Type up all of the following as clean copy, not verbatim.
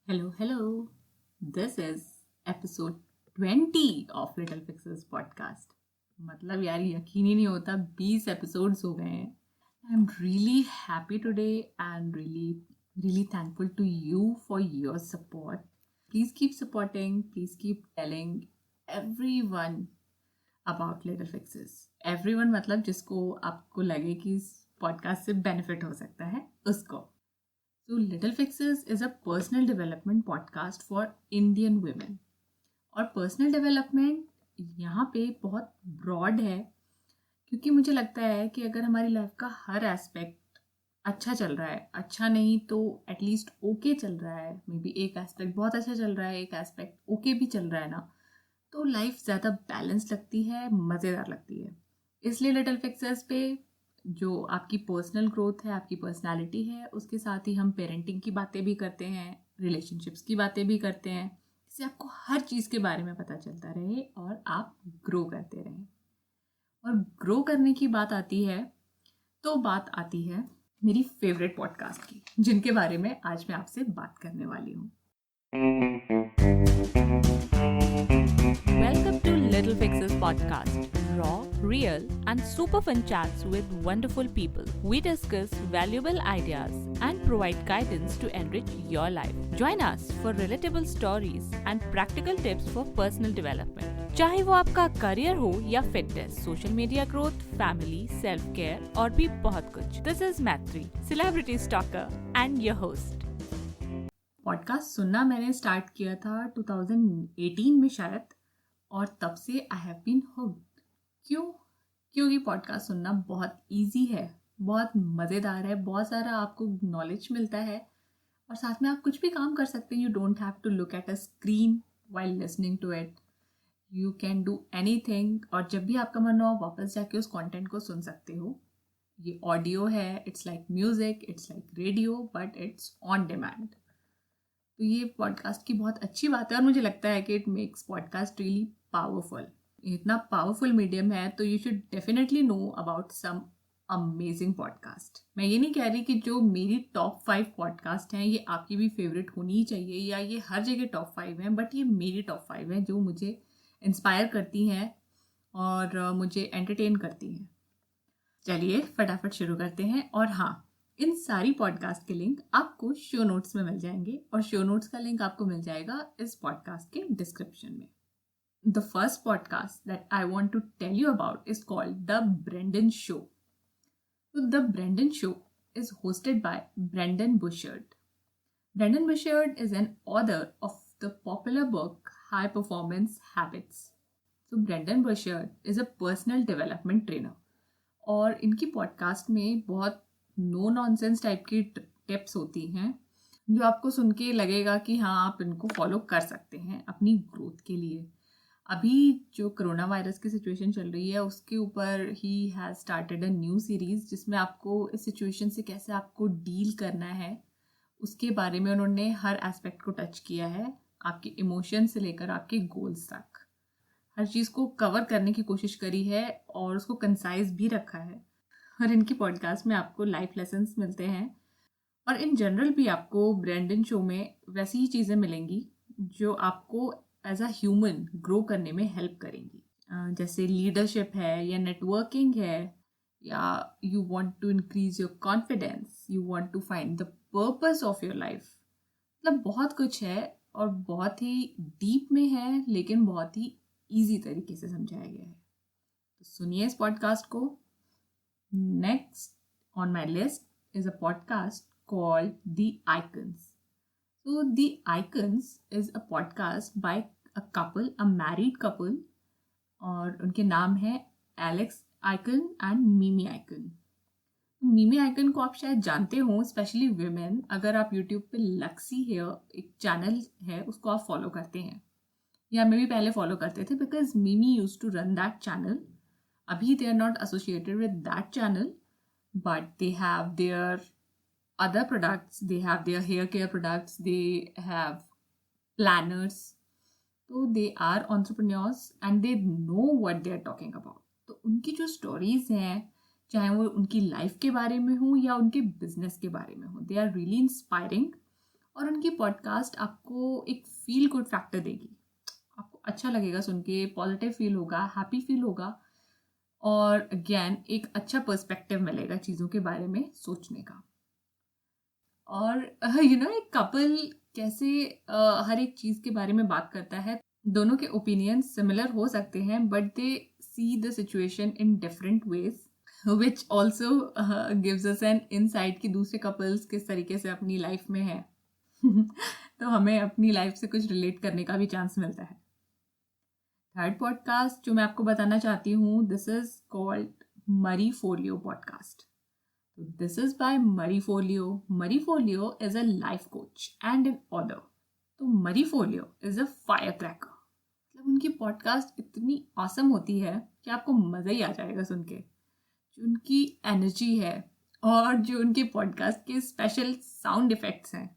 Hello. This is episode 20 of Little Fixes podcast. मतलब यार यकीन ही नहीं होता 20 episodes हो गए हैं. I'm really happy today and really thankful to you for your support. Please keep supporting. Please keep telling everyone about Little Fixes. Everyone मतलब जिसको आपको लगे कि इस podcast से benefit हो सकता है उसको. So, Little Fixes is a personal development podcast for Indian women. और पर्सनल डेवलपमेंट यहाँ पे बहुत ब्रॉड है क्योंकि मुझे लगता है कि अगर हमारी लाइफ का हर एस्पेक्ट अच्छा चल रहा है, अच्छा नहीं तो एटलीस्ट ओके चल रहा है, मे बी एक एस्पेक्ट बहुत अच्छा चल रहा है, एक एस्पेक्ट ओके भी चल रहा है ना, तो लाइफ ज़्यादा बैलेंस लगती है, मज़ेदार लगती है. इसलिए लिटिल फिक्सेस पे जो आपकी पर्सनल ग्रोथ है, आपकी पर्सनालिटी है, उसके साथ ही हम पेरेंटिंग की बातें भी करते हैं, रिलेशनशिप्स की बातें भी करते हैं, जिससे आपको हर चीज़ के बारे में पता चलता रहे और आप ग्रो करते रहें. और ग्रो करने की बात आती है तो बात आती है मेरी फेवरेट पॉडकास्ट की, जिनके बारे में आज मैं आपसे बात करने वाली हूँ. Welcome to Little Fixes podcast. Raw, real, and super fun chats with wonderful people. We discuss valuable ideas and provide guidance to enrich your life. Join us for relatable stories and practical tips for personal development. चाहे वो आपका career हो या fitness, social media growth, family, self care और भी बहुत कुछ. This is Matri, celebrity stalker and your host. Podcast सुनना मैंने स्टार्ट किया था 2018 में शायद, और तब से आई हैव बीन हुक्ड. क्योंकि पॉडकास्ट सुनना बहुत इजी है, बहुत मज़ेदार है, बहुत सारा आपको नॉलेज मिलता है और साथ में आप कुछ भी काम कर सकते हैं. You don't have to look at a screen while listening to it. You can do anything, और जब भी आपका मन हो आप वापस जाके उस कंटेंट को सुन सकते हो. ये ऑडियो है, it's like music, it's like radio, but it's on demand. तो ये पॉडकास्ट की बहुत अच्छी बात है और मुझे लगता है कि it makes podcast really powerful. इतना पावरफुल मीडियम है तो you should definitely know about some amazing podcast. मैं ये नहीं कह रही कि जो मेरी टॉप 5 पॉडकास्ट हैं ये आपकी भी फेवरेट होनी ही चाहिए या ये हर जगह टॉप 5 हैं, बट ये मेरी टॉप 5 हैं जो मुझे इंस्पायर करती हैं और मुझे एंटरटेन करती हैं. चलिए फटाफट शुरू करते हैं. और हाँ, इन सारी पॉडकास्ट के लिंक आपको शो नोट्स में मिल जाएंगे और शो नोट्स का लिंक आपको मिल जाएगा इस पॉडकास्ट के डिस्क्रिप्शन में. The first podcast that I want to tell you about is called the Brendon show. The Brendon show is hosted by Brendan Burchard. Brendan Burchard is an author of the popular book High Performance Habits. So Brendan Burchard is a personal development trainer. और इनकी podcast में बहुत no nonsense type की tips होती हैं जो आपको सुन के लगेगा कि हाँ आप इनको फॉलो कर सकते हैं अपनी ग्रोथ के लिए. अभी जो कोरोना वायरस की सिचुएशन चल रही है उसके ऊपर he has started a new series जिसमें आपको इस सिचुएशन से कैसे आपको डील करना है उसके बारे में उन्होंने हर एस्पेक्ट को टच किया है. आपके इमोशन से लेकर आपके गोल्स तक हर चीज़ को कवर करने की कोशिश करी है और उसको कंसाइज भी रखा है. और इनकी पॉडकास्ट में आपको लाइफ लेसन्स मिलते हैं और इन जनरल भी आपको ब्रेंडन शो में वैसी ही चीज़ें मिलेंगी जो आपको एज अ ह्यूमन ग्रो करने में हेल्प करेंगी. जैसे लीडरशिप है या नेटवर्किंग है या you want to increase your confidence, you want to find the purpose of your life. मतलब बहुत कुछ है और बहुत ही डीप में है लेकिन बहुत ही ईजी तरीके से समझाया गया है. तो सुनिए इस पॉडकास्ट को. Next on my list is a podcast called The Icons. So The Icons is a podcast by a couple, a married couple, और उनके नाम है Alex icon and Mimi icon. Mimi icon को आप शायद जानते हो, स्पेशली विमेन. अगर आप यूट्यूब पे लक्सी हेयर एक चैनल है उसको आप फॉलो करते हैं या मे भी पहले फॉलो करते थे because Mimi use to run that channel. Abhi, they are not associated with that channel, but they have their other products. They have their hair care products. They have planners. So they are entrepreneurs and they know what they are talking about. तो उनकी जो stories हैं, चाहे वो उनकी life के बारे में हो या उनके बिजनेस के बारे में हो, they are really inspiring और उनकी पॉडकास्ट आपको एक फील गुड फैक्टर देगी। आपको अच्छा लगेगा सुन के, पॉजिटिव फील होगा, हैप्पी फील होगा और अगेन एक अच्छा पर्सपेक्टिव मिलेगा चीज़ों के बारे में सोचने का। और एक कपल कैसे हर एक चीज़ के बारे में बात करता है। दोनों के ओपिनियन सिमिलर हो सकते हैं but they see the situation in different ways, which also gives us an insight कि दूसरे कपल्स किस तरीके से अपनी लाइफ में है। तो हमें अपनी लाइफ से कुछ रिलेट करने का भी चांस मिलता है। थर्ड पॉडकास्ट जो मैं आपको बताना चाहती हूँ, दिस इज कॉल्ड मरी folio podcast. This is by मरी फोलियो। मरी folio is a life coach and an author. तो मरी folio is a fire cracker. मतलब उनकी पॉडकास्ट इतनी ऑसम होती है कि आपको मज़ा ही आ जाएगा सुन के। जो उनकी एनर्जी है और जो उनके पॉडकास्ट के स्पेशल साउंड इफ़ेक्ट्स हैं,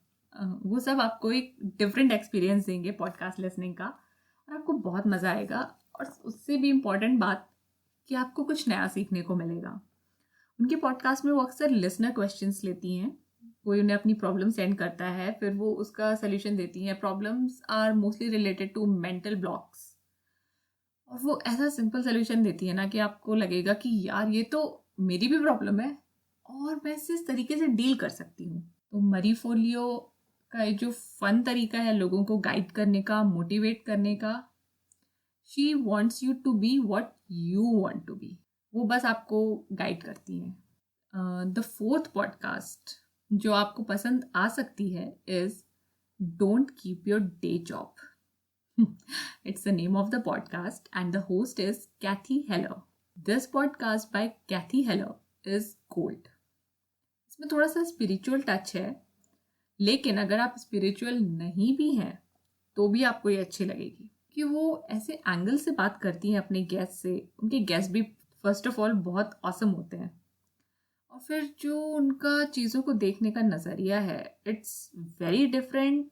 वो सब आपको एक डिफरेंट एक्सपीरियंस देंगे पॉडकास्ट लिसनिंग का, और आपको बहुत मज़ा आएगा। और उससे भी इम्पॉर्टेंट बात कि आपको कुछ नया सीखने को मिलेगा। उनके पॉडकास्ट में वो अक्सर लिसनर क्वेश्चंस लेती हैं। कोई उन्हें अपनी प्रॉब्लम सेंड करता है, फिर वो उसका सल्यूशन देती हैं। Problems are mostly related to mental blocks, और वो ऐसा सिंपल सल्यूशन देती है ना कि आपको लगेगा कि यार ये तो मेरी भी प्रॉब्लम है और मैं इससे इस तरीके से डील कर सकती हूँ। तो मरी फोलियो का ये जो फन तरीका है लोगों को गाइड करने का, मोटिवेट करने का, she wants you to be what you want to be, वो बस आपको गाइड करती हैं। द फोर्थ पॉडकास्ट जो आपको पसंद आ सकती है is don't keep your day job. It's the name of the podcast and the host is Kathy Heller. This podcast by Kathy Heller is gold. इसमें थोड़ा सा स्पिरिचुअल टच है, लेकिन अगर आप स्पिरिचुअल नहीं भी हैं तो भी आपको ये अच्छी लगेगी कि वो ऐसे एंगल से बात करती हैं अपने गेस्ट से। उनके गेस्ट भी फर्स्ट ऑफ ऑल बहुत ऑसम होते हैं, और फिर जो उनका चीज़ों को देखने का नज़रिया है, it's very different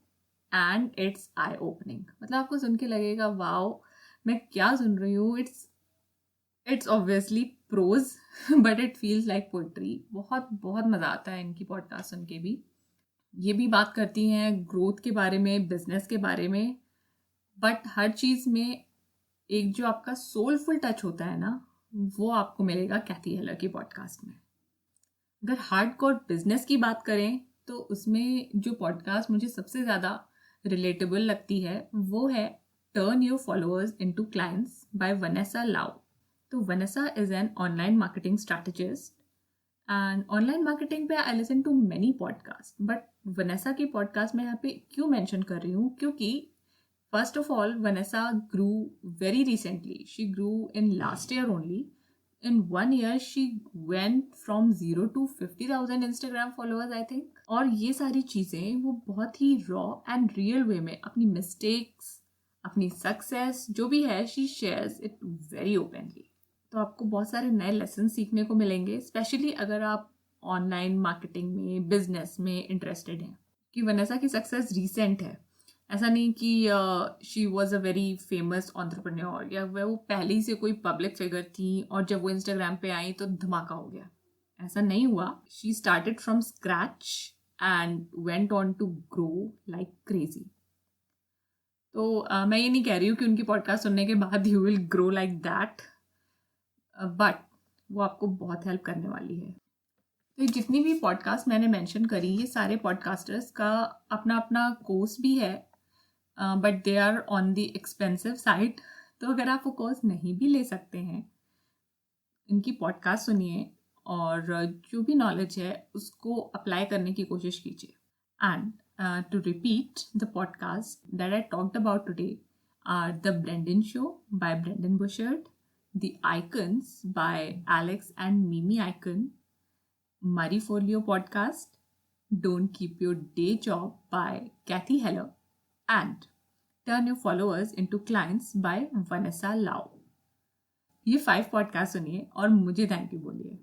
and it's I opening. मतलब आपको सुन के लगेगा वाओ मैं क्या सुन रही हूँ। It's obviously prose but it feels like poetry. बहुत बहुत मज़ा आता है इनकी पॉडकास्ट सुन के भी। ये भी बात करती हैं ग्रोथ के बारे में, बिजनेस के बारे में, बट हर चीज़ में एक जो आपका सोलफुल टच होता है ना, वो आपको मिलेगा कैथी हेलर की पॉडकास्ट में। अगर हार्डकोर बिजनेस की बात करें तो उसमें जो पॉडकास्ट मुझे सबसे ज़्यादा रिलेटेबल लगती है वो है turn your followers into clients by Vanessa Lau. तो Vanessa is an online marketing strategist and online marketing पे I listen to many podcast, but Vanessa की पॉडकास्ट मैं यहाँ पे क्यों मेंशन कर रही हूँ, क्योंकि first of all Vanessa grew very recently. She grew in last year only. In 1 year, she went from 0 to 50,000 Instagram followers, I think. और ये सारी चीज़ें वो बहुत ही रॉ एंड रियल वे में अपनी मिस्टेक्स, अपनी सक्सेस जो भी है, she shares it very openly. तो आपको बहुत सारे नए लेसन सीखने को मिलेंगे, स्पेशली अगर आप ऑनलाइन मार्केटिंग में, बिजनेस में इंटरेस्टेड हैं। कि वनेसा की सक्सेस रीसेंट है, ऐसा नहीं कि she was a very famous entrepreneur या वो पहले ही से कोई पब्लिक फिगर थी और जब वो इंस्टाग्राम पे आई तो धमाका हो गया। ऐसा नहीं हुआ। She started from scratch and went on to grow like crazy. तो मैं ये नहीं कह रही हूँ कि उनकी पॉडकास्ट सुनने के बाद you will grow like that, but वो आपको बहुत हेल्प करने वाली है। तो जितनी भी पॉडकास्ट मैंने मेंशन करी, ये सारे पॉडकास्टर्स का अपना अपना कोर्स भी है, but they are on the expensive side. तो अगर आप वो कोर्स नहीं भी ले सकते हैं, इनकी पॉडकास्ट सुनिए और जो भी नॉलेज है उसको अप्लाई करने की कोशिश कीजिए। And to repeat the podcast that I talked about today are the Brendon show by Brendon Burchard, the icons by Alex and Mimi Ikonn, Mari Folio podcast, Don't Keep Your Day Job by Kathy Heller, and Turn Your Followers into Clients by Vanessa Lau. ये 5 podcast सुनिए और मुझे thank you बोलिए।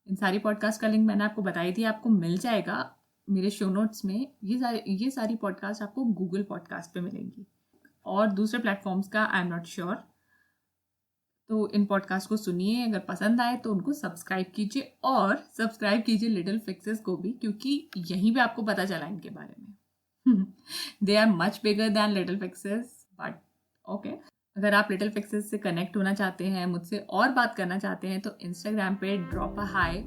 इन सारी podcast का link मैंने आपको बताई थी, आपको मिल जाएगा मेरे शो नोट्स में। ये सारी पॉडकास्ट आपको गूगल पॉडकास्ट पे मिलेंगी और दूसरे प्लेटफॉर्म्स का आई एम नॉट श्योर। तो इन पॉडकास्ट को सुनिए, अगर पसंद आए तो उनको सब्सक्राइब कीजिए और सब्सक्राइब कीजिए लिटिल फिक्सेस को भी, क्योंकि यहीं पे आपको पता चला इनके बारे में। They are much bigger than little fixes, but okay. अगर आप लिटिल फिक्सेस से कनेक्ट होना चाहते हैं, मुझसे और बात करना चाहते हैं, तो इंस्टाग्राम पे drop a high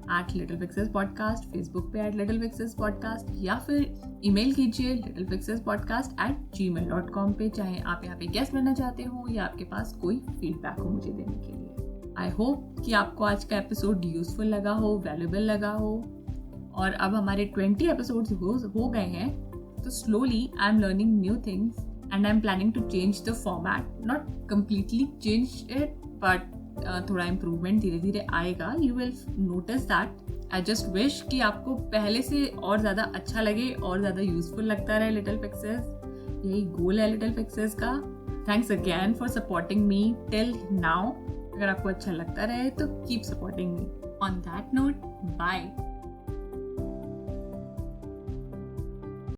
@littlepixelspodcast, Facebook पे @littlepixelspodcast, या फिर ईमेल कीजिए littlepixelspodcast@gmail.com पे, चाहे आप यहाँ पे गेस्ट बनना चाहते हो या आपके पास कोई फीडबैक हो मुझे देने के लिए। आई होप कि आपको आज का एपिसोड यूजफुल लगा हो, वैल्यूएबल लगा हो। और अब हमारे 20 एपिसोड्स हो गए हैं, तो slowly I am learning new things and I am planning to change the format, not completely change it, but थोड़ा इम्प्रूवमेंट धीरे धीरे आएगा। You will notice that. I just wish कि आपको पहले से और ज़्यादा अच्छा लगे और ज़्यादा यूजफुल लगता रहे लिटिल फिक्सेस। यही गोल है लिटिल फिक्सेस का। Thanks again for supporting me till now. अगर आपको अच्छा लगता रहे तो keep supporting me. On that note, bye.